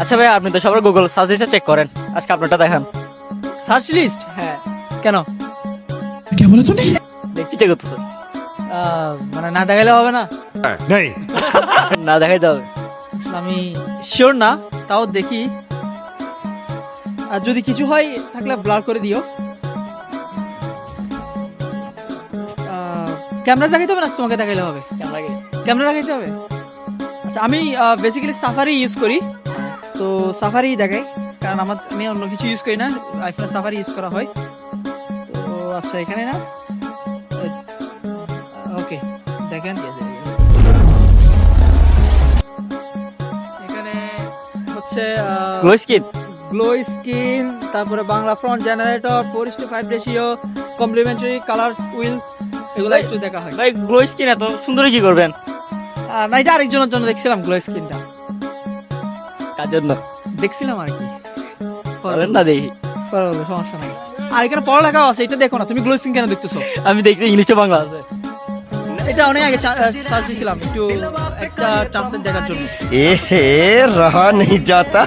আচ্ছা ভাই, আপনি তো সবার গুগল সার্চ লিস্টে চেক করেন, আজকে আপনারটা দেখান। Search list? হ্যাঁ, কেন? দেখতে চেক করতেছে। মানে না দেখাইলে হবে না? না দেখাইতে হবে। আমি শিওর না, তাও দেখি। আর যদি কিছু হয় থাকলে ব্লার করে দিও। ক্যামেরা দেখাইতে হবে না তোমাকে দেখাইলে হবে? ক্যামেরা দেখাইতে হবে। আচ্ছা, আমি বেসিক্যালি সাফারি ইউজ করি, তো সাফারি দেখাই, কারণ আমি অন্য কিছু ইউজ করি না, আইফোনে সাফারি ইউজ করা হয়। তো আচ্ছা, এখানে না, ওকে দেখেন এখানে হচ্ছে গ্লো স্কিন। গ্লো স্কিন, তারপরে Bangla font generator, 4:5 ratio, complementary colour wheel, এগুলো একটু দেখা হয়। ভাই গ্লো স্কিন এত সুন্দর কি করবেন? না, এটা আরেকজনের জন্য দেখছিলাম, গ্লো স্কিনটা কার জন্য দেখছিলাম আর কি। বলেন না, দেখি। পরবর্তী সমস্যা নাই। আর এখানে পড়ালেখাও আছে, এটা দেখো না। তুমি গ্লো স্কিন কেন দেখতেছো? আমি দেখছি ইংলিশে বাংলা আছে। এটা অনেক আগে সার্চ দিছিলাম একটু একটা ট্রান্সলেট দেখার জন্য। रहा नहीं जाता।